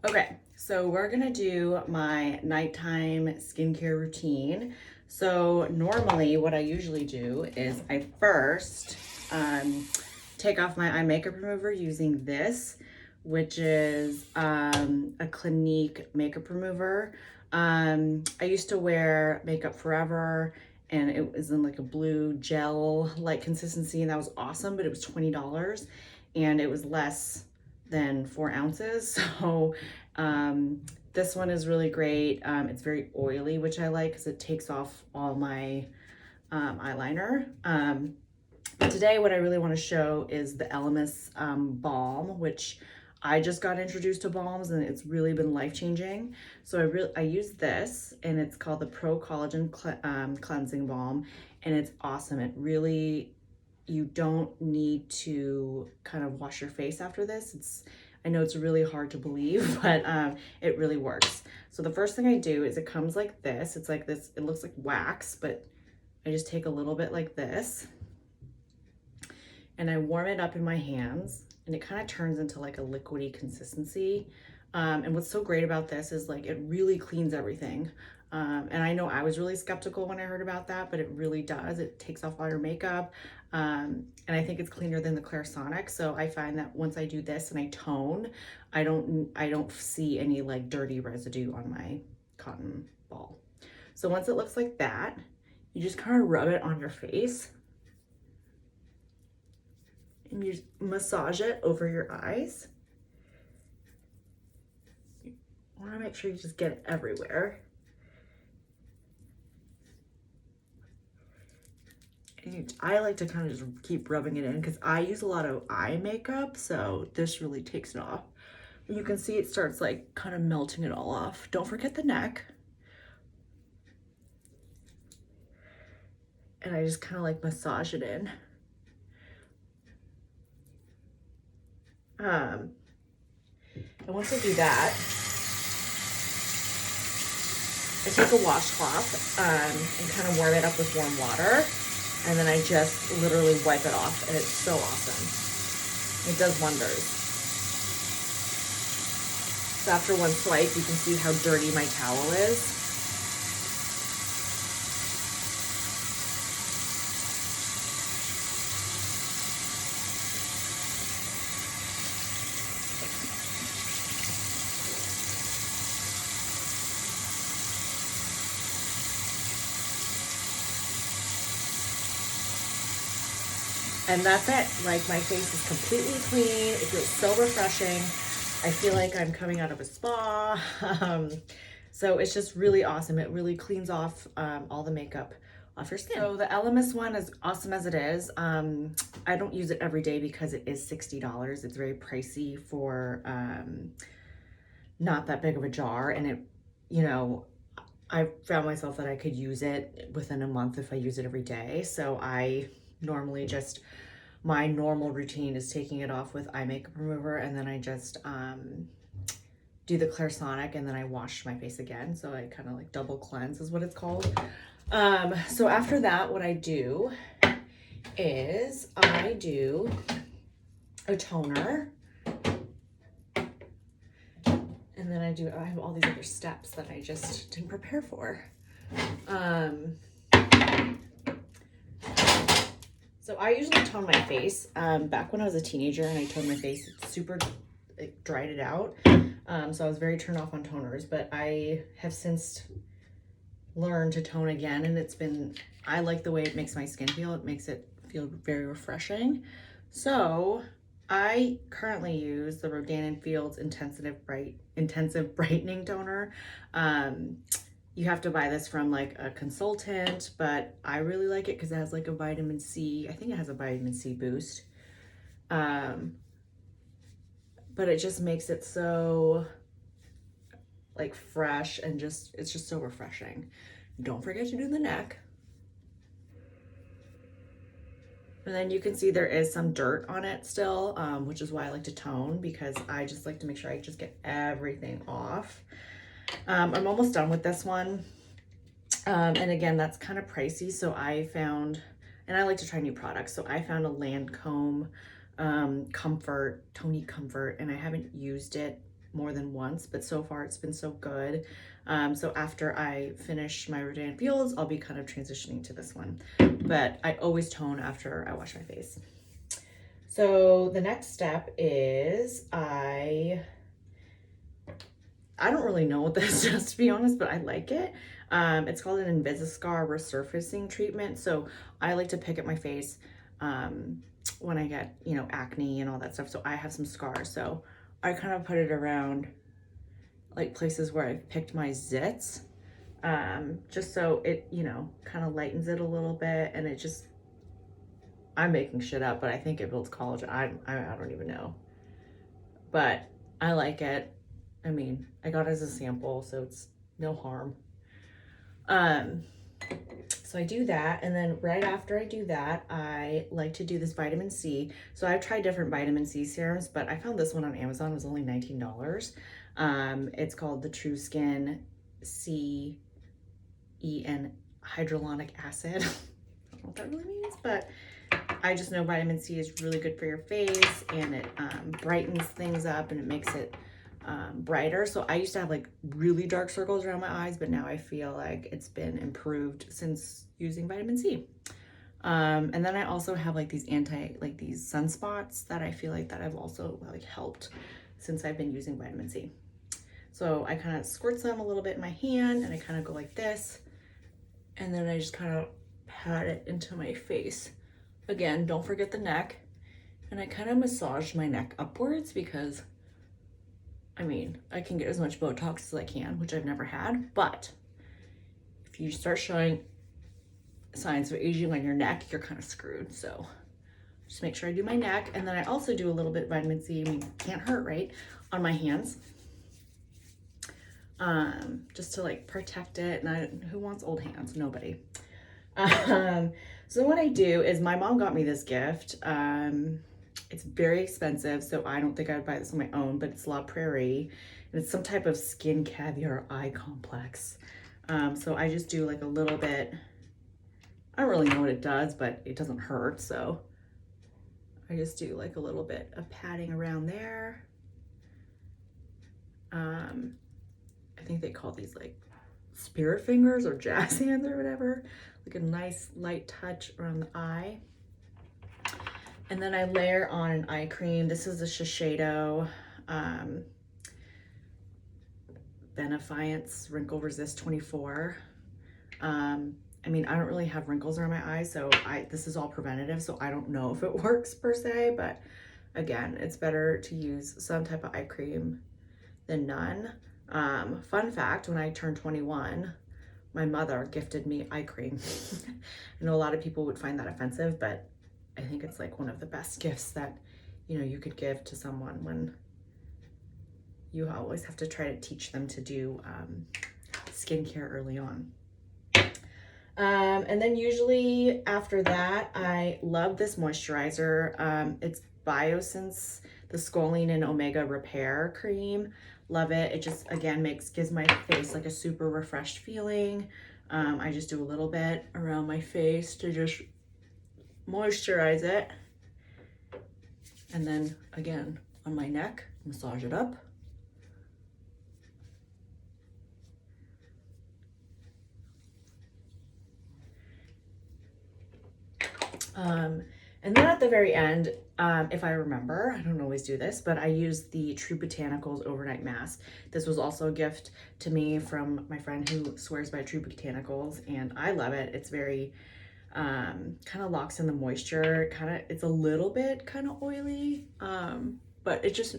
Okay, so we're gonna do my nighttime skincare routine. So normally what I usually do is I first take off my eye makeup remover using this, which is a Clinique makeup remover. I used to wear makeup forever and it was in like a blue gel like consistency and that was awesome, but it was $20 and it was less than 4 ounces. So this one is really great. It's very oily, which I like because it takes off all my eyeliner. But today what I really want to show is the Elemis balm, which I just got introduced to balms and it's really been life-changing. So I use this and it's called the Pro Collagen Cleansing Balm and it's awesome. It really, you don't need to kind of wash your face after this. I know it's really hard to believe, but it really works. So the first thing I do is it comes like this. It's like this, it looks like wax, but I just take a little bit like this and I warm it up in my hands and it kind of turns into like a liquidy consistency. And what's so great about this is like it really cleans everything. And I know I was really skeptical when I heard about that, but it really does. It takes off all your makeup. And I think it's cleaner than the Clarisonic. So I find that once I do this and I tone, I don't see any like dirty residue on my cotton ball. So once it looks like that, you just kind of rub it on your face and you massage it over your eyes. You want to make sure you just get it everywhere. And I like to kind of just keep rubbing it in because I use a lot of eye makeup, so this really takes it off. You can see it starts like kind of melting it all off. Don't forget the neck. And I just kind of like massage it in. And once I do that, I take a washcloth and kind of warm it up with warm water. And then I just literally wipe it off and it's so awesome. It does wonders. So after one swipe, you can see how dirty my towel is. And that's it. Like my face is completely clean. It feels so refreshing. I feel like I'm coming out of a spa. So it's just really awesome. It really cleans off all the makeup off your skin. So the Elemis one, as awesome as it is, I don't use it every day because it is $60. It's very pricey for not that big of a jar. And it, you know, I found myself that I could use it within a month if I use it every day. So I normally just, my normal routine is taking it off with eye makeup remover and then I just do the Clarisonic and then I wash my face again. So I kind of like double cleanse is what it's called. So after that, what I do is I do a toner and then I have all these other steps that I just didn't prepare for. So I usually tone my face. Back when I was a teenager and I toned my face, it dried it out. So I was very turned off on toners, but I have since learned to tone again and I like the way it makes my skin feel. It makes it feel very refreshing. So I currently use the Rodan & Fields Intensive Brightening Toner. You have to buy this from like a consultant, but I really like it because it has like a vitamin C. I think it has a vitamin C boost. But it just makes it so like fresh and it's just so refreshing. Don't forget to do the neck. And then you can see there is some dirt on it still, which is why I like to tone because I just like to make sure I just get everything off. I'm almost done with this one. And again, that's kind of pricey. So I found, and I like to try new products. So I found a Lancome Tony Comfort, and I haven't used it more than once, but so far it's been so good. So after I finish my Rodan Fields, I'll be kind of transitioning to this one. But I always tone after I wash my face. So the next step is I don't really know what this does, to be honest, but I like it. It's called an Invisiscar resurfacing treatment. So I like to pick at my face when I get, you know, acne and all that stuff. So I have some scars. So I kind of put it around like places where I've picked my zits, just so it, you know, kind of lightens it a little bit. And it just, I'm making shit up, but I think it builds collagen. I don't even know, but I like it. I mean, I got it as a sample, so it's no harm. So I do that, and then right after I do that, I like to do this vitamin C. So I've tried different vitamin C serums, but I found this one on Amazon. It was only $19. It's called the True Skin C EN hydrolonic acid. I don't know what that really means, but I just know vitamin C is really good for your face, and it brightens things up, and it makes it brighter. So I used to have like really dark circles around my eyes, but now I feel like it's been improved since using vitamin C. And then I also have like these these sunspots that I feel like that have also like helped since I've been using vitamin C. So I kind of squirt some a little bit in my hand, and I kind of go like this, and then I just kind of pat it into my face. Again, don't forget the neck. And I kind of massage my neck upwards because, I mean, I can get as much Botox as I can, which I've never had, but if you start showing signs of aging on your neck, you're kind of screwed. So just make sure I do my neck. And then I also do a little bit of vitamin C. I mean, can't hurt, right? On my hands. Just to like protect it. And who wants old hands? Nobody. So what I do is, my mom got me this gift. It's very expensive, so I don't think I would buy this on my own, but it's La Prairie, and it's some type of skin caviar eye complex. So I just do like a little bit. I don't really know what it does, but it doesn't hurt, so I just do like a little bit of patting around there. I think they call these like spirit fingers or jazz hands or whatever. Like a nice light touch around the eye. And then I layer on an eye cream. This is a Shiseido Benefiance Wrinkle Resist 24. I mean, I don't really have wrinkles around my eyes, so this is all preventative, so I don't know if it works per se, but again, it's better to use some type of eye cream than none. Fun fact, when I turned 21, my mother gifted me eye cream. I know a lot of people would find that offensive, but I think it's like one of the best gifts that, you know, you could give to someone when you always have to try to teach them to do skincare early on. And then usually after that, I love this moisturizer. It's Biosense, the Scoline and Omega Repair Cream. Love it. It just, again, gives my face like a super refreshed feeling. I just do a little bit around my face to just moisturize it. And then again, on my neck, massage it up. And then at the very end, if I remember, I don't always do this, but I use the True Botanicals Overnight Mask. This was also a gift to me from my friend who swears by True Botanicals, and I love it. It's very, kind of locks in the moisture. It's a little bit kind of oily, but it just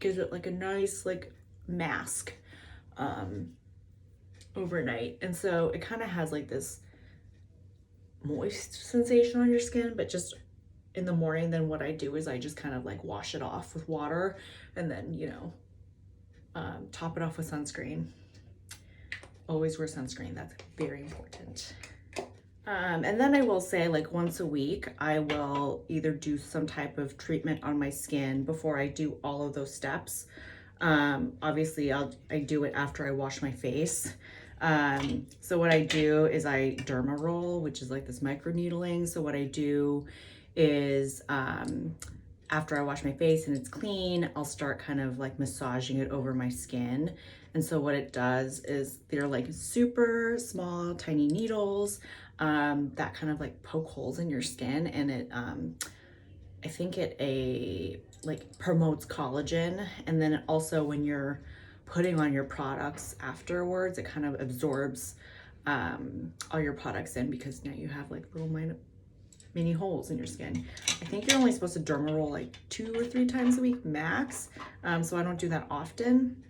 gives it like a nice like mask, overnight. And so it kind of has like this moist sensation on your skin, but just in the morning, then what I do is I just kind of like wash it off with water, and then, you know, top it off with sunscreen. Always wear sunscreen. That's very important. And then I will say, like, once a week, I will either do some type of treatment on my skin before I do all of those steps. Obviously I do it after I wash my face. So what I do is I derma roll, which is like this micro needling. So what I do is after I wash my face and it's clean, I'll start kind of like massaging it over my skin. And so what it does is they're like super small, tiny needles that kind of like poke holes in your skin, and it I think like promotes collagen, and then it also, when you're putting on your products afterwards, it kind of absorbs all your products in, because now you have like little mini holes in your skin. I think you're only supposed to derma roll like 2 or 3 times a week max, so I don't do that often.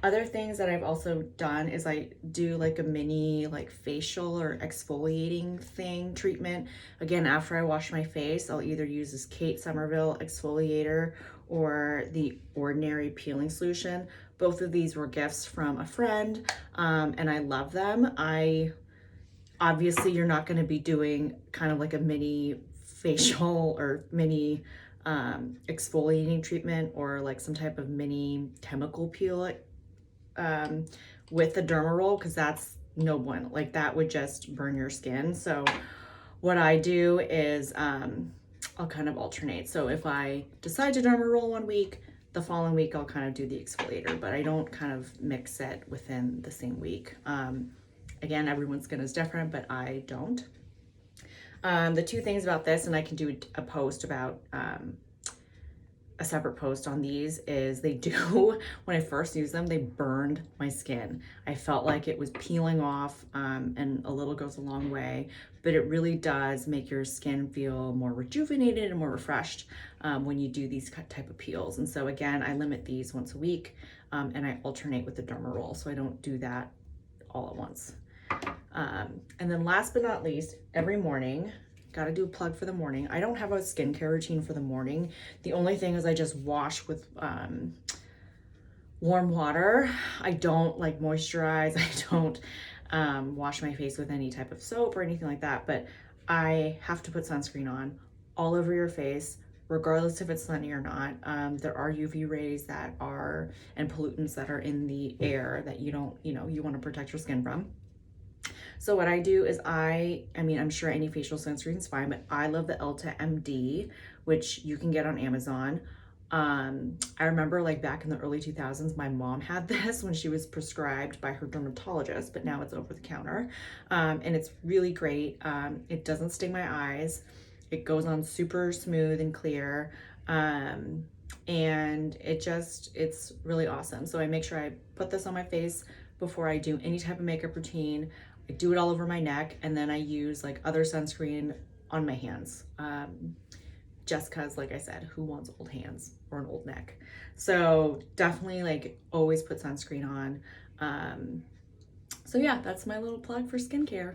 Other things that I've also done is I do like a mini like facial or exfoliating treatment. Again, after I wash my face, I'll either use this Kate Somerville exfoliator or the Ordinary peeling solution. Both of these were gifts from a friend, and I love them. Obviously, you're not going to be doing kind of like a mini facial or mini exfoliating treatment or like some type of mini chemical peel with the derma roll, because that's no bueno. Like that would just burn your skin. So what I do is I'll kind of alternate. So if I decide to derma roll one week, the following week I'll kind of do the exfoliator, but I don't kind of mix it within the same week. Again, everyone's skin is different, but I don't. The two things about this, and I can do a post about a separate post on these, is they do, when I first used them, they burned my skin. I felt like it was peeling off, and a little goes a long way, but it really does make your skin feel more rejuvenated and more refreshed when you do these type of peels. And so again, I limit these once a week, and I alternate with the derma roll, so I don't do that all at once. And then last but not least, every morning, gotta do a plug for the morning. I don't have a skincare routine for the morning. The only thing is I just wash with warm water. I don't like moisturize. I don't wash my face with any type of soap or anything like that, but I have to put sunscreen on all over your face, regardless if it's sunny or not. There are UV rays that are, and pollutants that are in the air that you don't, you want to protect your skin from. So what I do is I mean, I'm sure any facial sunscreen is fine, but I love the Elta MD, which you can get on Amazon. I remember like back in the early 2000s, my mom had this when she was prescribed by her dermatologist, but now it's over the counter. And it's really great. It doesn't sting my eyes. It goes on super smooth and clear. And it's really awesome. So I make sure I put this on my face before I do any type of makeup routine. I do it all over my neck, and then I use like other sunscreen on my hands. Just cause, like I said, who wants old hands or an old neck? So definitely like always put sunscreen on. So yeah, that's my little plug for skincare.